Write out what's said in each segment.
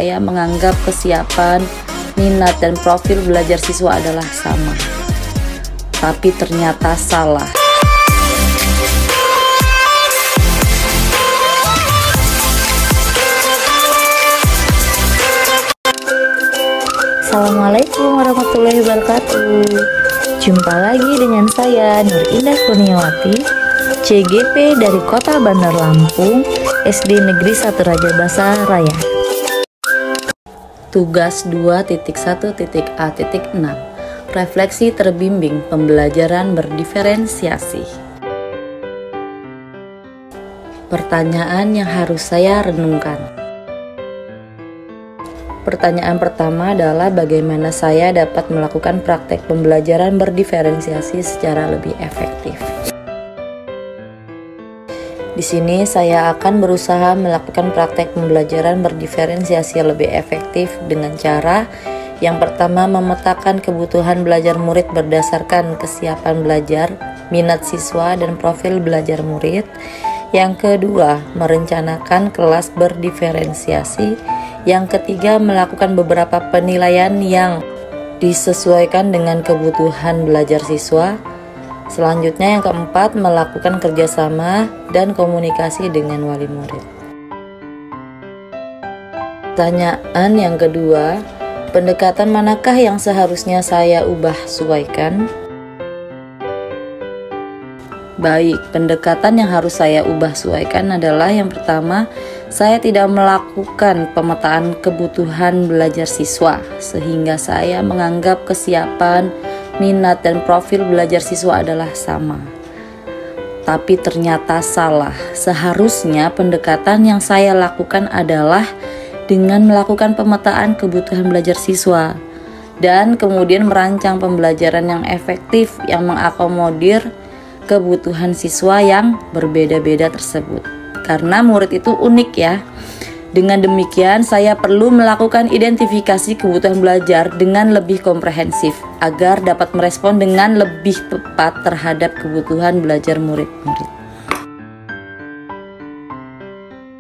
saya menganggap kesiapan, minat, dan profil belajar siswa adalah sama. Tapi ternyata salah. Assalamualaikum warahmatullahi wabarakatuh. Jumpa lagi dengan saya Nur Indah Kurniawati, CGP dari Kota Bandar Lampung, SD Negeri 1 Rajabasa Raya. Tugas 2.1.A.6, refleksi terbimbing pembelajaran berdiferensiasi. Pertanyaan yang harus saya renungkan. Pertanyaan pertama adalah bagaimana saya dapat melakukan praktek pembelajaran berdiferensiasi secara lebih efektif. Di sini saya akan berusaha melakukan praktek pembelajaran berdiferensiasi lebih efektif dengan cara yang pertama, memetakan kebutuhan belajar murid berdasarkan kesiapan belajar, minat siswa, dan profil belajar murid. Yang kedua, merencanakan kelas berdiferensiasi. Yang ketiga, melakukan beberapa penilaian yang disesuaikan dengan kebutuhan belajar siswa. Selanjutnya yang keempat, melakukan kerjasama dan komunikasi dengan wali murid. Pertanyaan yang kedua, pendekatan manakah yang seharusnya saya ubah sesuaikan? Baik, pendekatan yang harus saya ubah sesuaikan adalah yang pertama, saya tidak melakukan pemetaan kebutuhan belajar siswa, sehingga saya menganggap kesiapan, minat, dan profil belajar siswa adalah sama. Tapi ternyata salah. Seharusnya pendekatan yang saya lakukan adalah dengan melakukan pemetaan kebutuhan belajar siswa, dan kemudian merancang pembelajaran yang efektif yang mengakomodir kebutuhan siswa yang berbeda-beda tersebut. Karena murid itu unik ya. Dengan demikian saya perlu melakukan identifikasi kebutuhan belajar dengan lebih komprehensif agar dapat merespon dengan lebih tepat terhadap kebutuhan belajar murid-murid.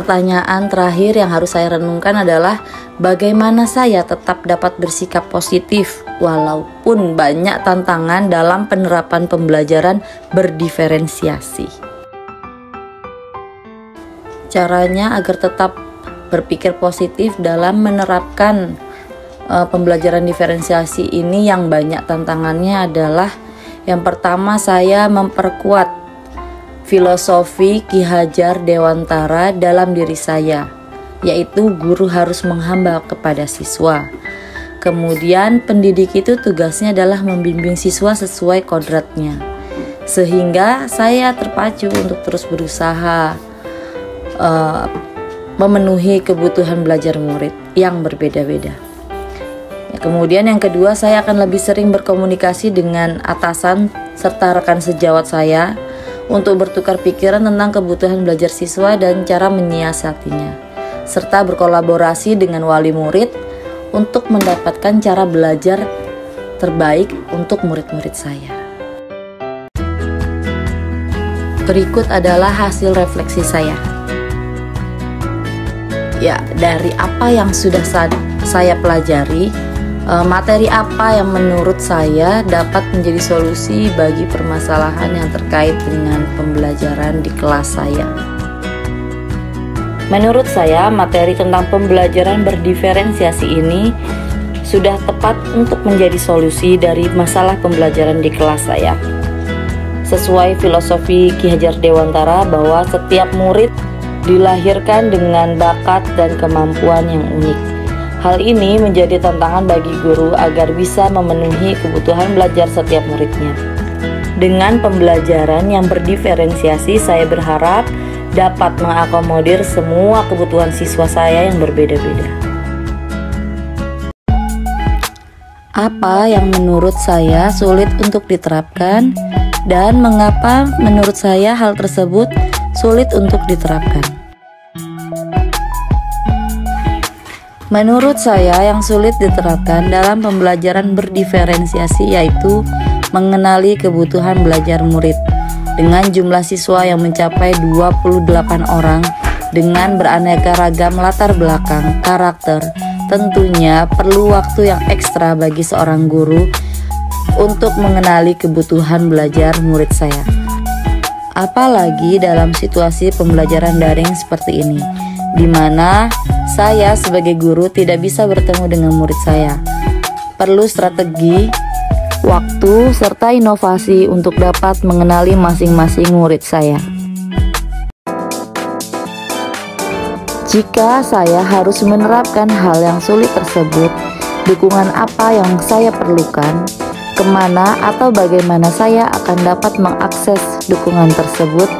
Pertanyaan terakhir yang harus saya renungkan adalah bagaimana saya tetap dapat bersikap positif walaupun banyak tantangan dalam penerapan pembelajaran berdiferensiasi. Caranya agar tetap berpikir positif dalam menerapkan pembelajaran diferensiasi ini yang banyak tantangannya adalah yang pertama, saya memperkuat filosofi Ki Hajar Dewantara dalam diri saya, yaitu guru harus menghamba kepada siswa. Kemudian pendidik itu tugasnya adalah membimbing siswa sesuai kodratnya, sehingga saya terpacu untuk terus berusaha memenuhi kebutuhan belajar murid yang berbeda-beda. Kemudian yang kedua, saya akan lebih sering berkomunikasi dengan atasan serta rekan sejawat saya untuk bertukar pikiran tentang kebutuhan belajar siswa dan cara menyiasatinya, serta berkolaborasi dengan wali murid untuk mendapatkan cara belajar terbaik untuk murid-murid saya. Berikut adalah hasil refleksi saya. Ya, dari apa yang sudah saya pelajari, materi apa yang menurut saya dapat menjadi solusi bagi permasalahan yang terkait dengan pembelajaran di kelas saya. Menurut saya, materi tentang pembelajaran berdiferensiasi ini sudah tepat untuk menjadi solusi dari masalah pembelajaran di kelas saya. Sesuai filosofi Ki Hajar Dewantara bahwa setiap murid dilahirkan dengan bakat dan kemampuan yang unik. Hal ini menjadi tantangan bagi guru agar bisa memenuhi kebutuhan belajar setiap muridnya. Dengan pembelajaran yang berdiferensiasi, saya berharap dapat mengakomodir semua kebutuhan siswa saya yang berbeda-beda. Apa yang menurut saya sulit untuk diterapkan dan mengapa menurut saya hal tersebut sulit untuk diterapkan? Menurut saya yang sulit diterapkan dalam pembelajaran berdiferensiasi yaitu mengenali kebutuhan belajar murid dengan jumlah siswa yang mencapai 28 orang dengan beraneka ragam latar belakang, karakter, Tentunya perlu waktu yang ekstra bagi seorang guru untuk mengenali kebutuhan belajar murid saya. Apalagi dalam situasi pembelajaran daring seperti ini, di mana saya sebagai guru tidak bisa bertemu dengan murid saya. Perlu strategi, waktu, serta inovasi untuk dapat mengenali masing-masing murid saya. Jika saya harus menerapkan hal yang sulit tersebut, dukungan apa yang saya perlukan, kemana atau bagaimana saya akan dapat mengakses dukungan tersebut.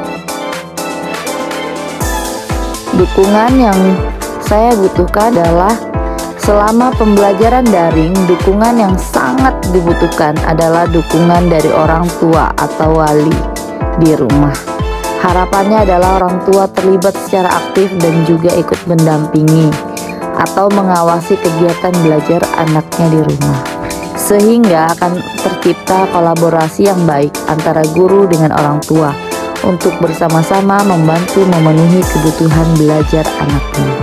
Dukungan yang saya butuhkan adalah selama pembelajaran daring, dukungan yang sangat dibutuhkan adalah dukungan dari orang tua atau wali di rumah. Harapannya adalah orang tua terlibat secara aktif dan juga ikut mendampingi atau mengawasi kegiatan belajar anaknya di rumah, sehingga akan tercipta kolaborasi yang baik antara guru dengan orang tua untuk bersama-sama membantu memenuhi kebutuhan belajar anaknya.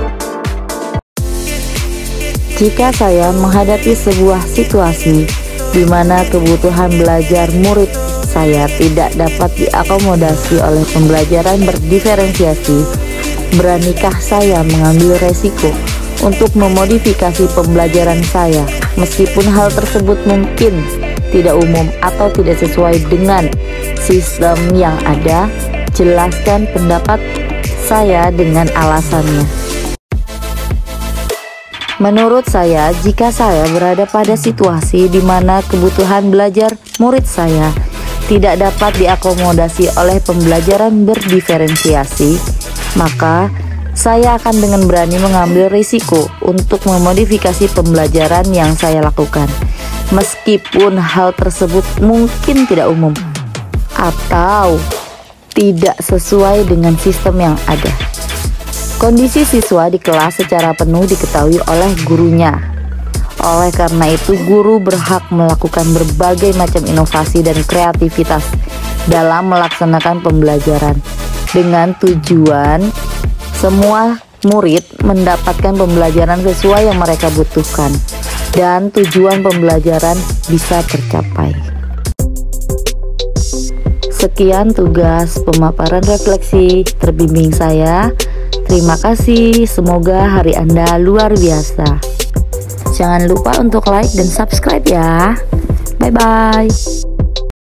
Jika saya menghadapi sebuah situasi di mana kebutuhan belajar murid saya tidak dapat diakomodasi oleh pembelajaran berdiferensiasi, beranikah saya mengambil resiko untuk memodifikasi pembelajaran saya meskipun hal tersebut mungkin tidak umum atau tidak sesuai dengan sistem yang ada? Jelaskan pendapat saya dengan alasannya. Menurut saya, jika saya berada pada situasi di mana kebutuhan belajar murid saya tidak dapat diakomodasi oleh pembelajaran berdiferensiasi, maka saya akan dengan berani mengambil risiko untuk memodifikasi pembelajaran yang saya lakukan, meskipun hal tersebut mungkin tidak umum atau tidak sesuai dengan sistem yang ada. Kondisi siswa di kelas secara penuh diketahui oleh gurunya. Oleh karena itu, guru berhak melakukan berbagai macam inovasi dan kreativitas dalam melaksanakan pembelajaran dengan tujuan semua murid mendapatkan pembelajaran sesuai yang mereka butuhkan dan tujuan pembelajaran bisa tercapai. Sekian tugas pemaparan refleksi terbimbing saya. Terima kasih, semoga hari Anda luar biasa. Jangan lupa untuk like dan subscribe ya. Bye-bye.